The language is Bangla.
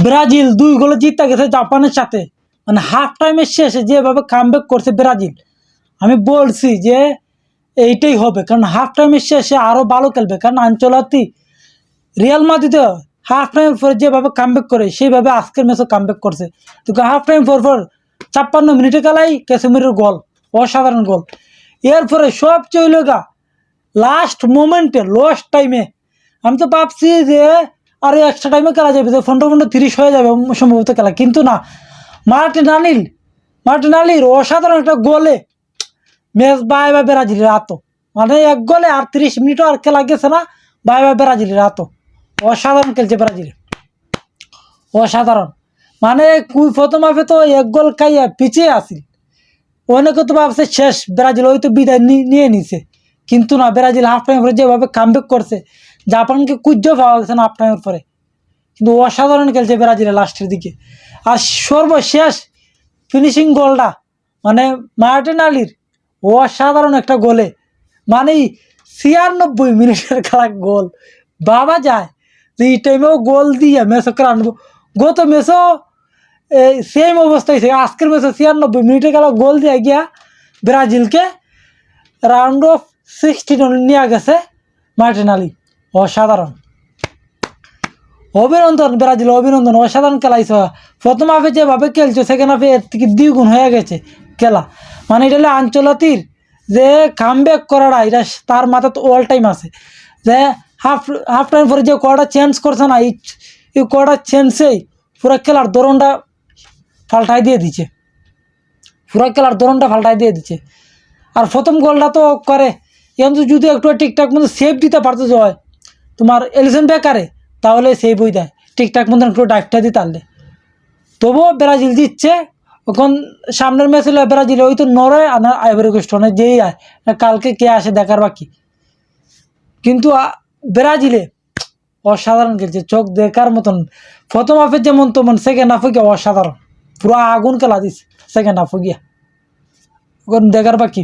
ব্রাজিল 2 গোলে জিতে গেছে জাপানের সাথে। মানে হাফ টাইমের শেষে যেভাবে কামব্যাক করছে ব্রাজিল, আমি বলছি যে এইটাই হবে, কারণ হাফ টাইমের শেষে আরও ভালো খেলবে। কারণ আনচেলত্তি রিয়াল মাদ্রিদে হাফ টাইম পরে যেভাবে কামব্যাক করে সেইভাবে আজকের ম্যাচও কামব্যাক করছে। তো হাফ টাইম পর 56 মিনিটে খেলাই ক্যাসেমিরোর গোল, অসাধারণ গোল। এরপরে সব চইলগা লাস্ট মোমেন্টে লস্ট টাইমে আমি তো ভাবছি যে আরও এক্সট্রা টাইমে খেলা যাবে, যে 15-30 হয়ে যাবে সম্ভবত খেলা, কিন্তু না। মার্টিনালির অসাধারণ একটা গোলে ম্যাচ বাই ব্রাজিলের হাতও। মানে 1 গোলে আর 30 মিনিটও আর খেলা গেছে না, বাই ব্রাজিলের হাতও। অসাধারণ খেলছে ব্রাজিল, অসাধারণ। মানে প্রথম হাফে তো 1 গোল খাইয়া পিছিয়ে আসিল, অনেকে তো ভাবছে শেষ ব্রাজিল ওই তো বিদায় নিয়ে নিছে, কিন্তু না, ব্রাজিল হাফ টাইম পরে যেভাবে কামব্যাক করছে, জাপানকে কুজ্জো পাওয়া গেছে না হাফ টাইমের পরে। কিন্তু অসাধারণ খেলছে ব্রাজিলের লাস্টের দিকে। আর সর্বশেষ ফিনিশিং গোলটা মানে মার্টিনালির অসাধারণ একটা গোলে, মানে 96 মিনিটের খেলা গোল। বাবা যায় যে এই টাইমেও গোল দিয়ে ম্যাচকে আনবো। গত ম্যাচও সেম অবস্থা হয়েছে, আজকের ম্যাচে 96 মিনিটে খেলা গোল দিয়ে গিয়া ব্রাজিলকে রাউন্ড অফ 16 নিয়ে গেছে মার্টিনালি। অসাধারণ, অভিনন্দন ব্রাজিল, অভিনন্দন, অসাধারণ খেলাইছ। প্রথম হাফে যেভাবে খেলছো সেকেন্ড হাফে এর থেকে 2 গুণ হয়ে গেছে খেলা। মানে এটা হলো আনচেলত্তির যে কামব্যাক করাটা, এটা তার মাথা তো অল টাইম আছে। যে হাফ টাইম পরে যে কটা চেঞ্জ করছে না, এই কটা চেঞ্জেই পুরো খেলার ধরনটা পাল্টাই দিয়ে দিচ্ছে, পুরো খেলার ধরনটা পাল্টাই দিয়ে দিচ্ছে। আর প্রথম গোলটা তো করে কিন্তু যদি একটু ঠিকঠাক মতো সেভ দিতে পারতো যে হয় তোমার এলিসন বেকারে, তাহলে সেভ হয়ে যায় ঠিকঠাক মতন একটু ডাইভটা দিতে পারলে। তবুও ব্রাজিল জিতছে। এখন সামনের ম্যাচ হলে ব্রাজিল ওই তো নরওয়ে আর আইভরি কোস্ট, যেই আয় কালকে কে আসে দেখার বাকি। কিন্তু ব্রাজিলে অসাধারণ খেলছে, চোখ দেখার মতন। প্রথম হাফে যেমন তেমন সেকেন্ড হাফে গিয়ে অসাধারণ, পুরো আগুন খেলা দিচ্ছে সেকেন্ড হাফে গিয়া, এখন দেখার বাকি।